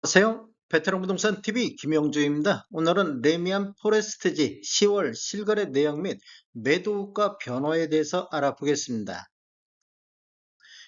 안녕하세요. 베테랑 부동산 TV 김영주입니다. 오늘은 레미안 포레스트지 10월 실거래 내역 및 매도가 변화에 대해서 알아보겠습니다.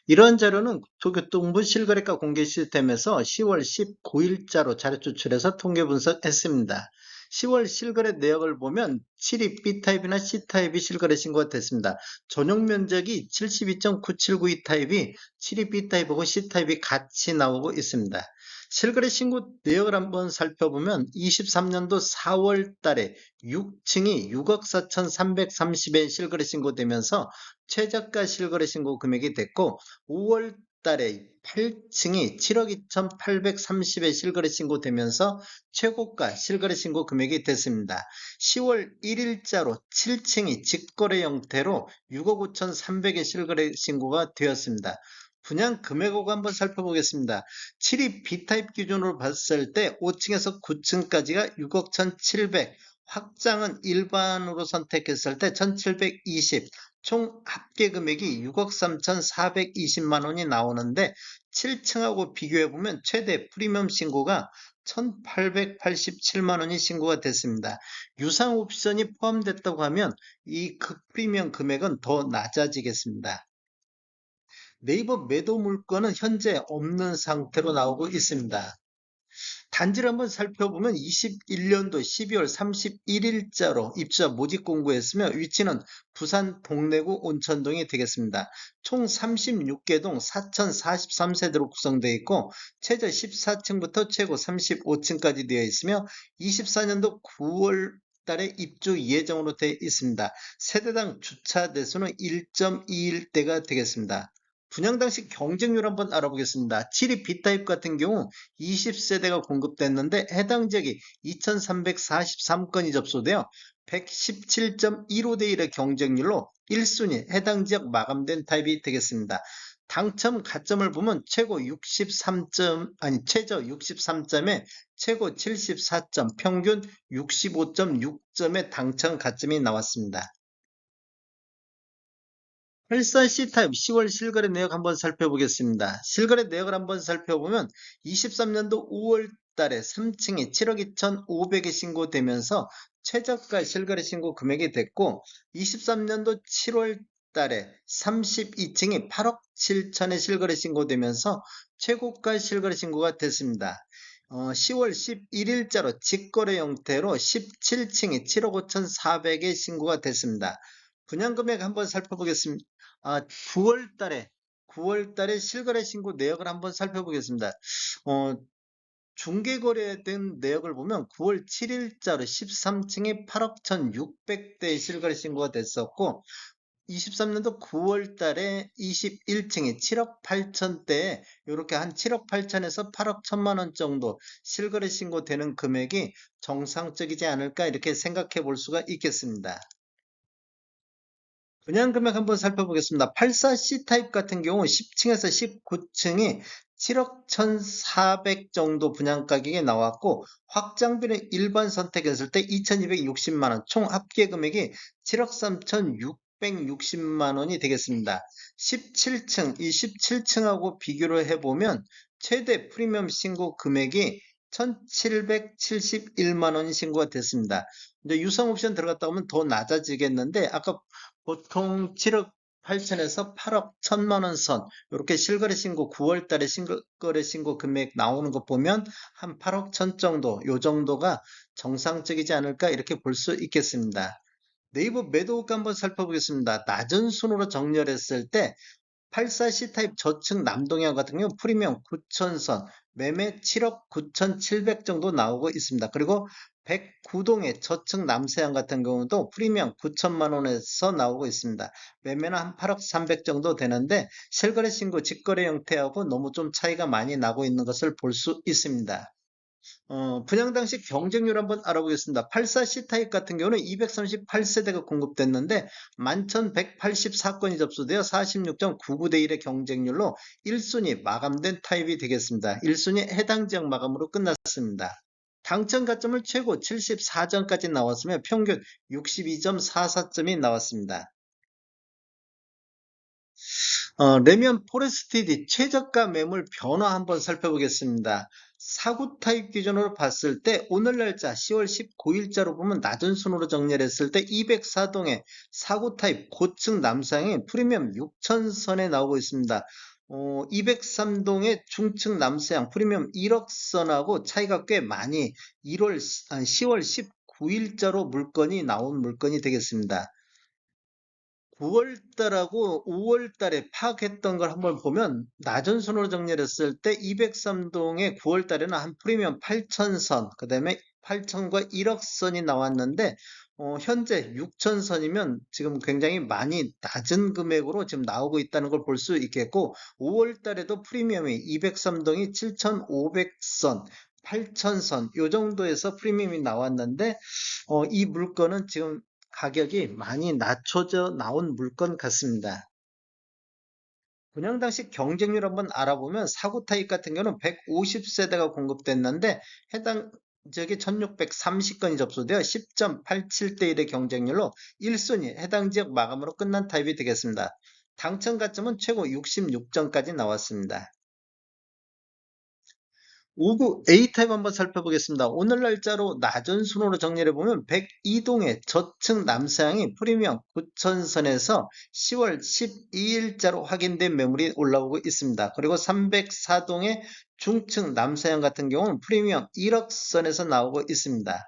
이러한 자료는 국토교통부 실거래가 공개 시스템에서 10월 19일자로 자료 추출해서 통계 분석했습니다. 10월 실거래 내역을 보면 7위 B타입이나 C타입이 실거래 신고가 됐습니다. 전용 면적이 72.9792 타입이 7위 B타입하고 C타입이 같이 나오고 있습니다. 실거래 신고 내역을 한번 살펴보면 23년도 4월 달에 6층이 6억 4,330에 실거래 신고되면서 최저가 실거래 신고 금액이 됐고 5월 달에 8층이 7억 2,830에 실거래 신고되면서 최고가 실거래 신고 금액이 됐습니다. 10월 1일자로 7층이 직거래 형태로 6억 5,300에 실거래 신고가 되었습니다. 분양 금액하고 한번 살펴보겠습니다. 7위 B타입 기준으로 봤을 때 5층에서 9층까지가 6억 1,700, 확장은 일반으로 선택했을 때 1,720, 총 합계 금액이 6억 3,420만 원이 나오는데 7층하고 비교해보면 최대 프리미엄 신고가 1,887만 원이 신고가 됐습니다. 유상 옵션이 포함됐다고 하면 이 프리미엄 금액은 더 낮아지겠습니다. 네이버 매도 물건은 현재 없는 상태로 나오고 있습니다. 단지를 한번 살펴보면 21년도 12월 31일자로 입주자 모집 공고했으며 위치는 부산 동래구 온천동이 되겠습니다. 총 36개 동 4043세대로 구성되어 있고 최저 14층부터 최고 35층까지 되어 있으며 24년도 9월 달에 입주 예정으로 되어 있습니다. 세대당 주차 대수는 1.21대가 되겠습니다. 분양 당시 경쟁률 한번 알아보겠습니다. 7위 B타입 같은 경우 20세대가 공급됐는데 해당 지역이 2343건이 접수되어 117.15대 1의 경쟁률로 1순위 해당 지역 마감된 타입이 되겠습니다. 당첨 가점을 보면 최고 63점, 최저 63점에 최고 74점, 평균 65.6점의 당첨 가점이 나왔습니다. 84C타입 10월 실거래 내역 한번 살펴보겠습니다. 실거래 내역을 한번 살펴보면 23년도 5월 달에 3층이 7억 2,500에 신고되면서 최저가 실거래 신고 금액이 됐고 23년도 7월 달에 32층이 8억 7천에 실거래 신고되면서 최고가 실거래 신고가 됐습니다. 10월 11일자로 직거래 형태로 17층이 7억 5,400에 신고가 됐습니다. 분양금액 한번 살펴보겠습니다. 9월 달에 실거래 신고 내역을 한번 살펴보겠습니다. 어, 중개거래된 내역을 보면 9월 7일자로 13층에 8억 1,600대 실거래 신고가 됐었고 23년도 9월 달에 21층에 7억 8천대에 이렇게 한 7억 8천에서 8억 1천만 원 정도 실거래 신고되는 금액이 정상적이지 않을까 이렇게 생각해 볼 수가 있겠습니다. 분양 금액 한번 살펴보겠습니다. 84C 타입 같은 경우 10층에서 19층이 7억 1,400 정도 분양 가격이 나왔고 확장비는 일반 선택했을 때 2,260만 원, 총 합계 금액이 7억 3,660만 원이 되겠습니다. 17층, 이 17층하고 비교를 해보면 최대 프리미엄 신고 금액이 1,771만 원이 신고가 됐습니다. 이제 유상 옵션 들어갔다 오면 더 낮아지겠는데 아까 보통 7억 8천에서 8억 1천만 원 선 이렇게 실거래 신고 9월 달에 실거래 신고 금액 나오는 거 보면 한 8억 1천 정도 요 정도가 정상적이지 않을까 이렇게 볼 수 있겠습니다. 네이버 매도가 한번 살펴보겠습니다. 낮은 순으로 정렬했을 때 84C 타입 저층 남동향 같은 경우 프리미엄 9천선 매매 7억 9,700 정도 나오고 있습니다. 그리고 109동의 저층 남서향 같은 경우도 프리미엄 9천만 원에서 나오고 있습니다. 매매는 한 8억 300 정도 되는데 실거래 신고 직거래 형태하고 너무 좀 차이가 많이 나고 있는 것을 볼 수 있습니다. 분양 당시 경쟁률 한번 알아보겠습니다. 84C 타입 같은 경우는 238세대가 공급됐는데 11,184건이 접수되어 46.99대 1의 경쟁률로 1순위 마감된 타입이 되겠습니다. 1순위 해당 지역 마감으로 끝났습니다. 당첨 가점을 최고 74점까지 나왔으며 평균 62.44점이 나왔습니다. 레미안 포레스티지 최저가 매물 변화 한번 살펴보겠습니다. 사구 타입 기준으로 봤을 때 오늘 날짜 10월 19일자로 보면 낮은 순으로 정리를 했을 때 204동의 사구 타입 고층 남상의 프리미엄 6천선에 나오고 있습니다. 203동의 중층 남서양 프리미엄 1억선하고 차이가 꽤 많이 10월 19일자로 물건이 나온 물건이 되겠습니다. 9월 달하고 5월 달에 파악했던 걸 한번 보면 낮은 순으로 정리를 했을 때 203동의 9월 달에는 한 프리미엄 8천선, 그 다음에 8천과 1억 선이 나왔는데 현재 6천 선이면 지금 굉장히 많이 낮은 금액으로 지금 나오고 있다는 걸 볼 수 있겠고 5월 달에도 프리미엄이 203동이 7,500선, 8천선 요 정도에서 프리미엄이 나왔는데 이 물건은 지금 가격이 많이 낮춰져 나온 물건 같습니다. 분양 당시 경쟁률 한번 알아보면 사구 타입 같은 경우는 150세대가 공급됐는데 해당 지역에 1630건이 접수되어 10.87대 1의 경쟁률로 1순위 해당 지역 마감으로 끝난 타입이 되겠습니다. 당첨 가점은 최고 66점까지 나왔습니다. 5구 A타입 한번 살펴보겠습니다. 오늘 날짜로 낮은 순으로 정리를 보면 102동의 저층 남서양이 프리미엄 9천선에서 10월 12일자로 확인된 매물이 올라오고 있습니다. 그리고 304동의 중층 남서양 같은 경우는 프리미엄 1억선에서 나오고 있습니다.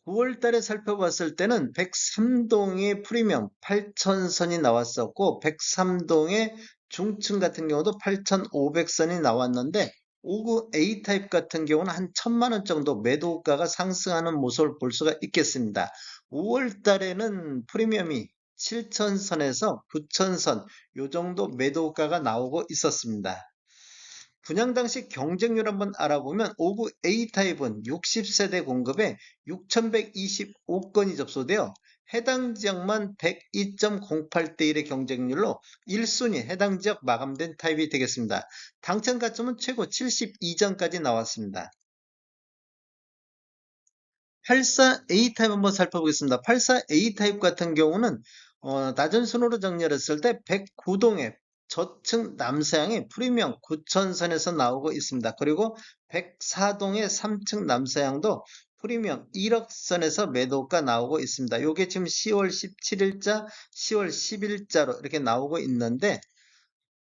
9월 달에 살펴봤을 때는 103동의 프리미엄 8천선이 나왔었고 103동의 중층 같은 경우도 8,500선이 나왔는데 5구 A타입 같은 경우는 한 1,000만원 정도 매도가가 상승하는 모습을 볼 수가 있겠습니다. 5월 달에는 프리미엄이 7천선에서 9천선 요 정도 매도가가 나오고 있었습니다. 분양 당시 경쟁률 한번 알아보면 5구 A타입은 60세대 공급에 6,125건이 접수되어 해당 지역만 102.08대 1의 경쟁률로 1순위 해당 지역 마감된 타입이 되겠습니다. 당첨 가점은 최고 72점까지 나왔습니다. 84A 타입 한번 살펴보겠습니다. 84A 타입 같은 경우는 낮은 순으로 정렬했을 때 109동의 저층 남서양이 프리미엄 9천선에서 나오고 있습니다. 그리고 104동의 3층 남서양도 프리미엄 1억선에서 매도가 나오고 있습니다. 이게 지금 10월 17일자, 10월 10일자로 이렇게 나오고 있는데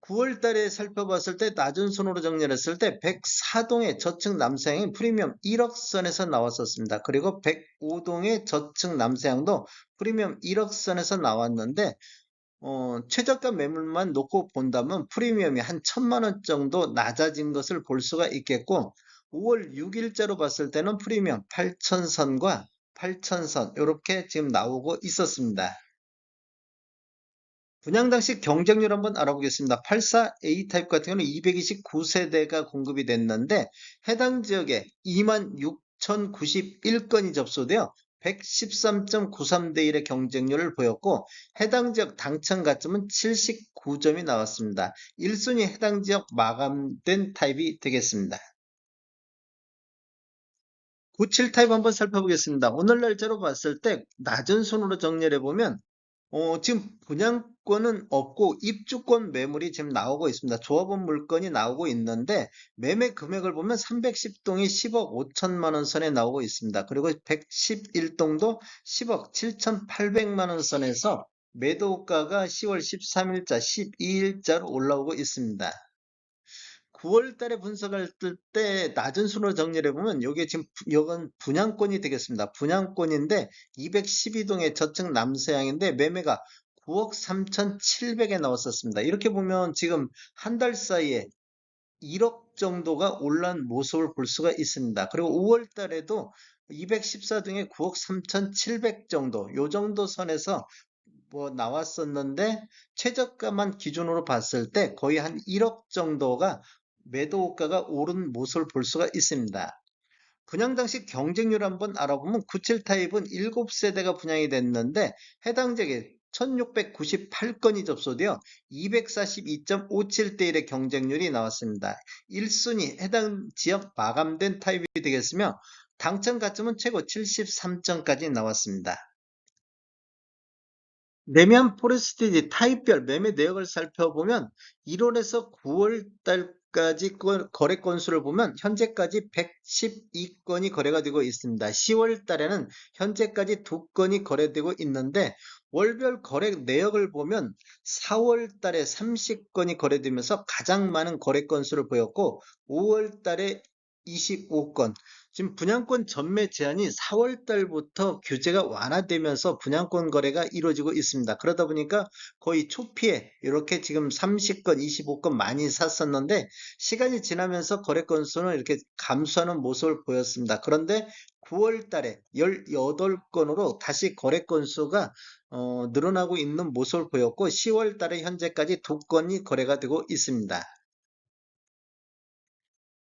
9월 달에 살펴봤을 때 낮은 순으로 정렬했을 때 104동의 저층 남서양이 프리미엄 1억 선에서 나왔었습니다. 그리고 105동의 저층 남서양도 프리미엄 1억 선에서 나왔는데 최저가 매물만 놓고 본다면 프리미엄이 한 1,000만원 정도 낮아진 것을 볼 수가 있겠고 5월 6일자로 봤을 때는 프리미엄 8천선과 8천선 이렇게 지금 나오고 있었습니다. 분양 당시 경쟁률 한번 알아보겠습니다. 84A 타입 같은 경우는 229세대가 공급이 됐는데 해당 지역에 26,091건이 접수되어 113.93대 1의 경쟁률을 보였고 해당 지역 당첨 가점은 79점이 나왔습니다. 1순위 해당 지역 마감된 타입이 되겠습니다. 97 타입 한번 살펴보겠습니다. 오늘 날짜로 봤을 때 낮은 순으로 정리를 해보면 지금 분양권은 없고 입주권 매물이 지금 나오고 있습니다. 조합원 물건이 나오고 있는데 매매 금액을 보면 310동이 10억 5천만 원 선에 나오고 있습니다. 그리고 111동도 10억 7,800만 원 선에서 매도가가 10월 13일자, 12일자로 올라오고 있습니다. 9월 달에 분석할 때 낮은 순으로 정리를 해보면 이게 지금 이건 분양권이 되겠습니다. 분양권인데 212동의 저층 남서양인데 매매가 9억 3,700에 나왔었습니다. 이렇게 보면 지금 한 달 사이에 1억 정도가 올란 모습을 볼 수가 있습니다. 그리고 5월 달에도 214동의 9억 3,700 정도, 요 정도 선에서 나왔었는데 최저가만 기준으로 봤을 때 거의 한 1억 정도가 매도가가 오른 모습을 볼 수가 있습니다. 분양 당시 경쟁률 한번 알아보면 97 타입은 7세대가 분양이 됐는데 해당 지역에 1698건이 접수되어 242.57대 1의 경쟁률이 나왔습니다. 1순위 해당 지역 마감된 타입이 되겠으며 당첨 가점은 최고 73점까지 나왔습니다. 레미안 포레스트 타입별 매매 내역을 살펴보면 1월에서 9월 달까지 거래 건수를 보면 현재까지 112건이 거래가 되고 있습니다. 10월 달에는 현재까지 2건이 거래되고 있는데 월별 거래 내역을 보면 4월 달에 30건이 거래되면서 가장 많은 거래 건수를 보였고 5월 달에 25건. 지금 분양권 전매 제한이 4월 달부터 규제가 완화되면서 분양권 거래가 이루어지고 있습니다. 그러다 보니까 거의 초피에 이렇게 지금 30건, 25건 많이 샀었는데 시간이 지나면서 거래 건수는 이렇게 감소하는 모습을 보였습니다. 그런데 9월 달에 18건으로 다시 거래 건수가 늘어나고 있는 모습을 보였고 10월 달에 현재까지 2건이 거래가 되고 있습니다.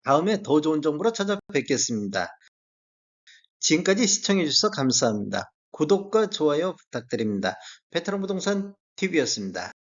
다음에 더 좋은 정보로 찾아뵙겠습니다. 지금까지 시청해주셔서 감사합니다. 구독과 좋아요 부탁드립니다. 베테랑 부동산 TV였습니다.